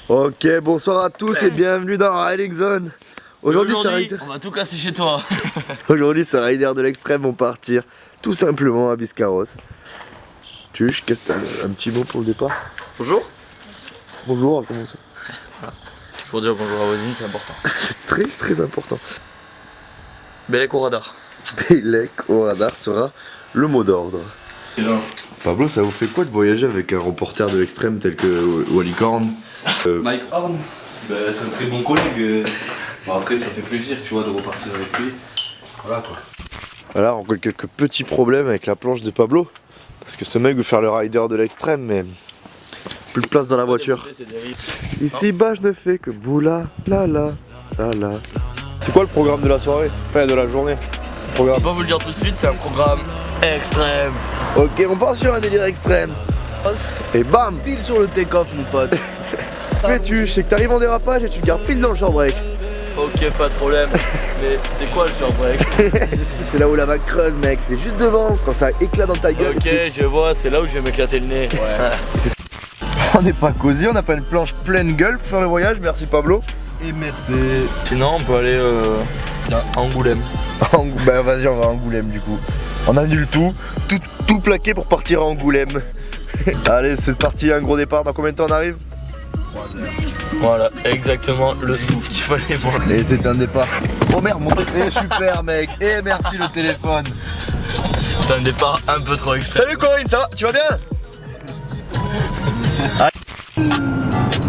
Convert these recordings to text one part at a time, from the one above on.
Ok, bonsoir à tous et bienvenue dans Riding Zone. Aujourd'hui, on va tout casser chez toi. Aujourd'hui, c'est Rider de l'extrême vont partir tout simplement à Biscarrosse. Tuche, qu'est-ce que t'as un petit mot pour le départ? Bonjour. Bonjour, à commencer. Toujours dire bonjour à voisine, c'est important. C'est très très important. Bellec au radar. Bellec au radar sera le mot d'ordre. Pablo, ça vous fait quoi de voyager avec un reporter de l'extrême tel que Wally Korn? Mike Horn, c'est un très bon collègue. Bon, après, ça fait plaisir, tu vois, de repartir avec lui. Voilà quoi. Voilà, on a quelques petits problèmes avec la planche de Pablo. Parce que ce mec veut faire le rider de l'extrême, mais plus de place dans la voiture. Ici bas, je ne fais que boula, la la, la la. C'est quoi le programme de la soirée? Enfin, de la journée. Je peux pas vous le dire tout de suite, c'est un programme extrême. Ok, on part sur un délire extrême. Et bam, Pile sur le take-off, mon pote. fais-tu, c'est que t'arrives en dérapage et tu te gardes pile dans le short-break. Ok, pas de problème. Mais c'est quoi le short-break? C'est là où la vague creuse, mec, c'est juste devant, quand ça éclate dans ta gueule. Ok, je vois, c'est là où je vais m'éclater le nez. Ouais. On n'est pas cosy, on n'a pas une planche pleine gueule pour faire le voyage, merci Pablo. Et merci. Sinon, on peut aller à Angoulême. Bah vas-y, on va à Angoulême du coup. On annule tout plaqué pour partir à Angoulême. Allez, c'est parti, un gros départ, dans combien de temps on arrive? Voilà, exactement le son qu'il fallait pour le... Et c'est un départ. Oh merde, mon téléphone, super mec, et merci le téléphone. C'est un départ un peu trop extrême. Salut Corinne, ça va? Tu vas bien?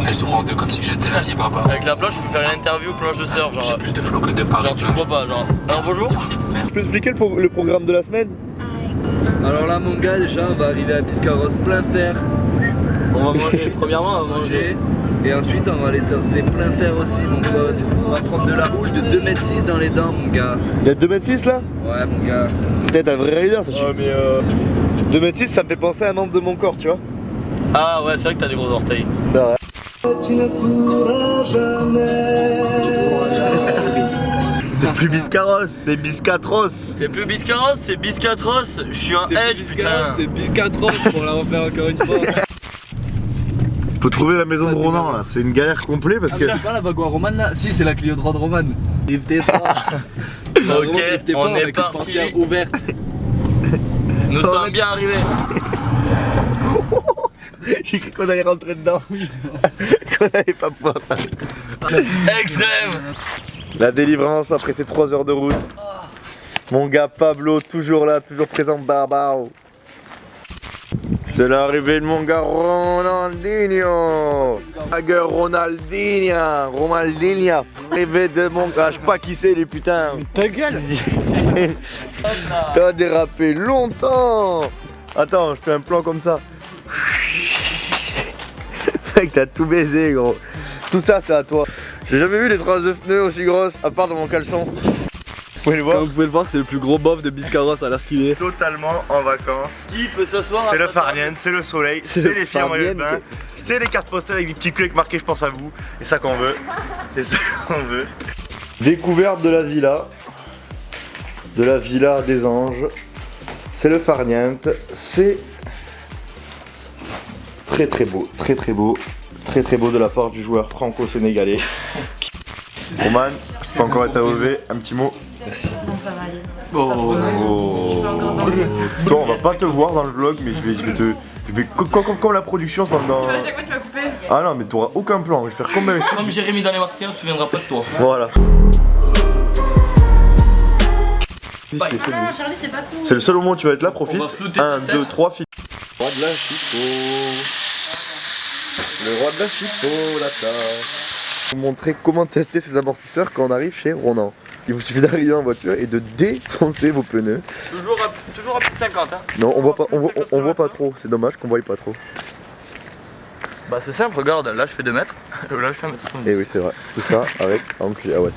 Elle se prend en deux comme si j'étais l'Alibaba. Avec la planche, je peux faire une interview planche de surf, genre. J'ai plus de flow que de Paris. Genre, tu me vois pas, genre. Alors bonjour. Je peux expliquer le programme de la semaine? Alors là, mon gars, déjà, on va arriver à Biscarrosse plein fer. On va manger, premièrement, on va manger. Et ensuite, on va aller surfer plein fer aussi, mon pote. On va prendre de la houle de 2,6 m dans les dents, mon gars. Il y a 2,6 m là? Ouais, mon gars. Peut-être un vrai rider, ça. Ouais, mais 2,6 m, ça me fait penser à un membre de mon corps, tu vois. Ah ouais, c'est vrai que t'as des gros orteils. C'est vrai. Tu ne pourras jamais. C'est plus Biscarrosse, c'est Biscatros. C'est plus Biscarrosse, c'est Biscatros. Je suis un edge, putain. C'est Biscatros pour la refaire encore une fois. Faut trouver la maison de Ronan là, c'est une galère complète parce que. C'est pas la Vagois romane là? Si, c'est la Clio de romane. Rive pas. Ok, on est parti. Ouverte. Nous sommes bien arrivés. J'ai cru qu'on allait rentrer dedans. Qu'on allait pas pouvoir s'arrêter. Extrême. La délivrance après ces 3 heures de route. Mon gars Pablo, toujours là, toujours présent, barbaro. C'est l'arrivée de mon gars Ronaldinho. La gueule Ronaldinho. Arrivée de mon gars, je sais pas qui c'est les putains. Ta gueule. T'as dérapé longtemps. Attends, je fais un plan comme ça. Mec, t'as tout baisé, gros. Tout ça, c'est à toi. J'ai jamais vu les traces de pneus aussi grosses, à part dans mon caleçon. Vous pouvez le voir? Comme vous pouvez le voir, c'est le plus gros bof de Biscarrosse à l'heure qu'il est. Totalement en vacances. Qui peut s'asseoir? C'est le farniente, c'est le soleil, c'est le les filles en maillot de bain, farniente. c'est les cartes postales avec des petits clics marqués je pense à vous. C'est ça qu'on veut. C'est ça qu'on veut. Découverte de la villa. De la villa des anges. C'est le farniente. C'est très très beau. Très très beau. Très très beau de la part du joueur franco-sénégalais. Roman, tu peux encore être AOV, un petit mot. Non, ça va aller. Oh. Toi, on va pas te voir dans le vlog, mais je vais comme la production dans. À chaque fois, tu vas couper. Ah non, mais t'auras aucun plan. Je vais faire comme avec. Comme Jérémy dans les Marseillais, on se souviendra pas de toi. Voilà. Ah non, Charlie, c'est pas cool. C'est le seul moment où tu vas être là, profite. On va flouter 1, ta 2, tête. 3, fille. Roi de la chipo. Le roi de la chipo, la vous montrer comment tester ses amortisseurs quand on arrive chez Ronan. Il vous suffit d'arriver en voiture et de défoncer vos pneus. Toujours à plus de 50 hein. Non, on voit pas, on voit pas trop. C'est dommage qu'on voie pas trop. Bah c'est simple, regarde, là je fais 2 mètres, là je fais 1 mètre 70. Et oui, c'est vrai. Tout ça avec un clé. Ah ouais.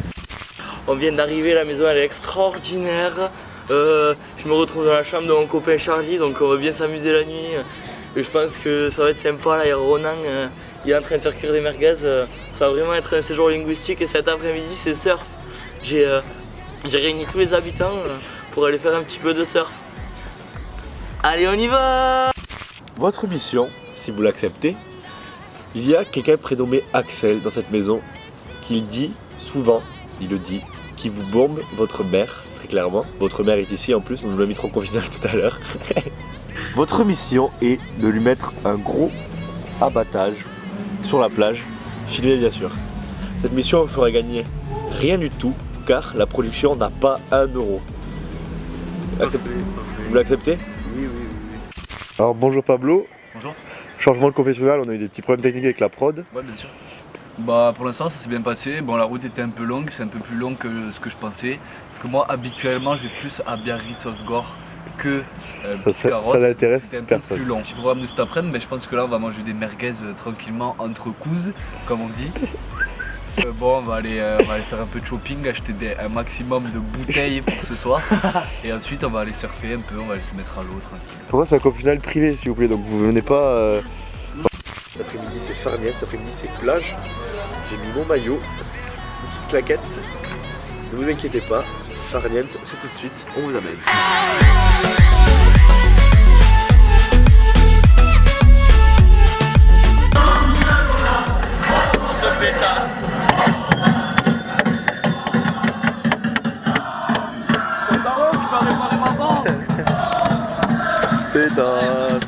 On vient d'arriver, la maison elle est extraordinaire. Je me retrouve dans la chambre de mon copain Charlie, donc on va bien s'amuser la nuit. Et je pense que ça va être sympa, là il y a Ronan, il est en train de faire cuire des merguez. Ça va vraiment être un séjour linguistique et cet après-midi c'est surf. J'ai réuni tous les habitants pour aller faire un petit peu de surf. Allez, on y va! Votre mission, si vous l'acceptez, Il y a quelqu'un prénommé Axel dans cette maison qui dit souvent, il le dit, qui vous bombe votre mère, très clairement. Votre mère est ici en plus, on nous l'a mis trop confidentiel tout à l'heure. Votre mission est de lui mettre un gros abattage sur la plage, filmé bien sûr. Cette mission vous fera gagner rien du tout car la production n'a pas 1 euro. Vous l'acceptez? Oui. Alors bonjour Pablo. Bonjour. Changement de confessionnal, on a eu des petits problèmes techniques avec la prod. Ouais, bien sûr. Bah pour l'instant ça s'est bien passé. Bon, la route était un peu longue, c'est un peu plus long que ce que je pensais. Parce que moi habituellement je vais plus à Biarritz-Osgore que Biscarrosse. Ça n'intéresse C'était un peu personne. plus long. Petit programme de cet après-midi, mais je pense que là on va manger des merguez tranquillement entre couses, comme on dit. Bon, on va aller faire un peu de shopping, acheter un maximum de bouteilles pour ce soir. Et ensuite on va aller surfer un peu, on va aller se mettre à l'eau tranquille. Pour moi c'est un confessionnal privé s'il vous plaît, donc vous venez pas... Cet après-midi c'est farniente, cet après-midi c'est plage. J'ai mis mon maillot, une petite claquette. Ne vous inquiétez pas, farniente, c'est tout de suite, on vous amène. Pétasse,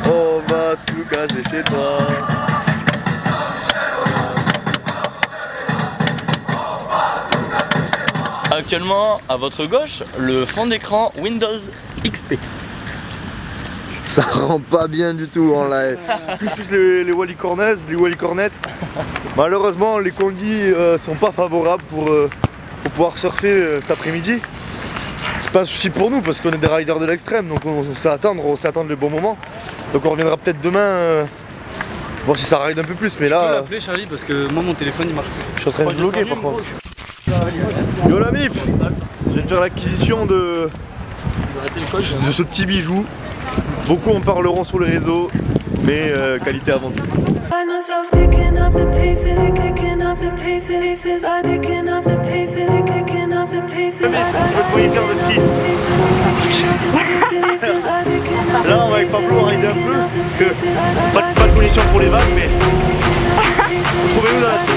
on va tout casser chez toi. Actuellement, à votre gauche, le fond d'écran Windows XP. Ça rend pas bien du tout en live. Tous les Wally Cornets, les Wally Cornets. Malheureusement, les conditions sont pas favorables pour pouvoir surfer cet après-midi. C'est pas un souci pour nous parce qu'on est des riders de l'extrême, donc on sait attendre le bon moment. Donc on reviendra peut-être demain voir si ça ride un peu plus. Mais Tu peux là, l'appeler Charlie parce que moi mon téléphone il marche plus. je suis en train de vlogger par contre. Yo la mif, je viens de faire l'acquisition de ce petit bijou. Beaucoup en parleront sur les réseaux, mais qualité avant tout. Find myself picking up the pieces, picking up the pieces, I'm picking up the pieces, picking up the pieces. Là on va avec Pablo rider un peu, parce que pas de conditions pour les vagues, mais trouvez-nous dans la soupe.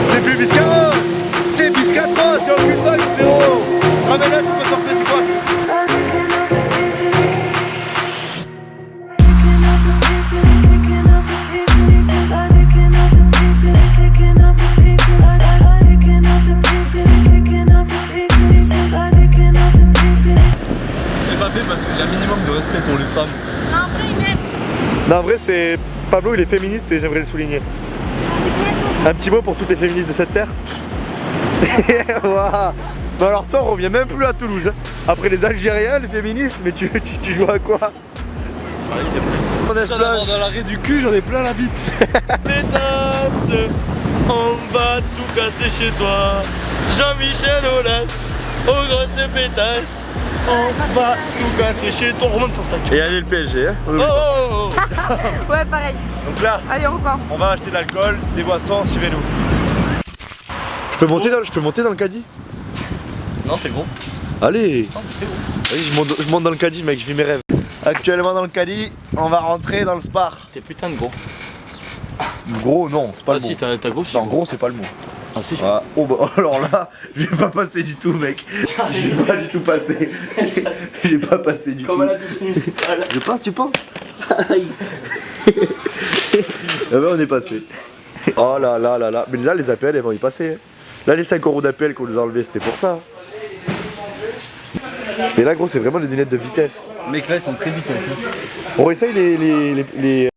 C'est plus Biscarrosse, c'est Biscarrosse, y'a aucune vague, frérot. Ramène-la, tu peux sortir du bois. J'ai pas fait parce que j'ai un minimum de respect pour les femmes. Non, en vrai, c'est Pablo, il est féministe et j'aimerais le souligner. Un petit mot pour toutes les féministes de cette terre. Wow. Bah alors toi, on revient même plus à Toulouse. Hein. Après les Algériens, les féministes, mais tu joues à quoi? On est Dans l'arrêt du cul, j'en ai plein la bite. Pétasse, on va tout casser chez toi. Jean-Michel Aulas, aux grosses pétasses. On va tout casser chez toi. Romain Fortac. Et allez le PSG. Hein. Oh. Ouais, pareil. Donc là, Allez, on repart. on va acheter de l'alcool, des boissons, suivez-nous. Je peux monter dans le caddie? Non, t'es gros. Allez, Non, t'es gros. vas-y, je monte dans le caddie, mec, je vis mes rêves. Actuellement dans le caddie, on va rentrer dans le spar. T'es putain de gros. Gros, non, c'est pas Ah le mot. si, t'as grossi. Non, gros, c'est pas le mot. Ah si. Ah, oh bah alors là, je vais pas passer du tout, mec. Je vais pas du tout passer. Je vais pas passer du Comme tout. à la piscine municipale. Je pense, tu penses? Aïe. Ah bah on est passé. Oh là là là là. Mais là les APL elles vont y passer. Là les 5 € d'APL qu'on nous a enlevés c'était pour ça. Mais là gros c'est vraiment des lunettes de vitesse. Mec, là, ils sont très vitesse. Hein. On essaye les...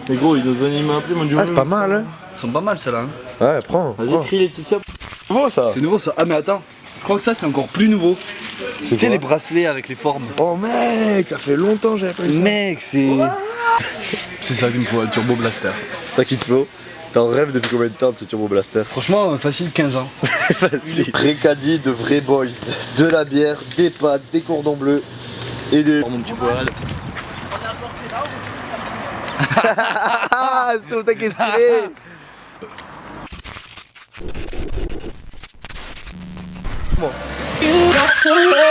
Mais gros, il doit venir m'appeler, mon dieu. Ah c'est pas mal hein. Ils sont pas mal, ceux-là. Hein. Ouais prends. Vas-y, crie Laetitia. C'est nouveau ça. C'est nouveau, ça. Ah, mais attends. Je crois que ça, c'est encore plus nouveau. C'est Tu sais, quoi les bracelets avec les formes. Oh mec, ça fait longtemps que j'avais pas eu ça. Mec, c'est. C'est ça qu'il me faut, un Turbo Blaster. Ça qu'il te faut. T'en rêves depuis combien de temps de ce Turbo Blaster? Franchement, facile 15 ans. Facile. Vrai caddie de vrais boys. De la bière, des pâtes, des cordons bleus et de... Pour mon petit poil. Ah, c'est au taquet stylé. You got to let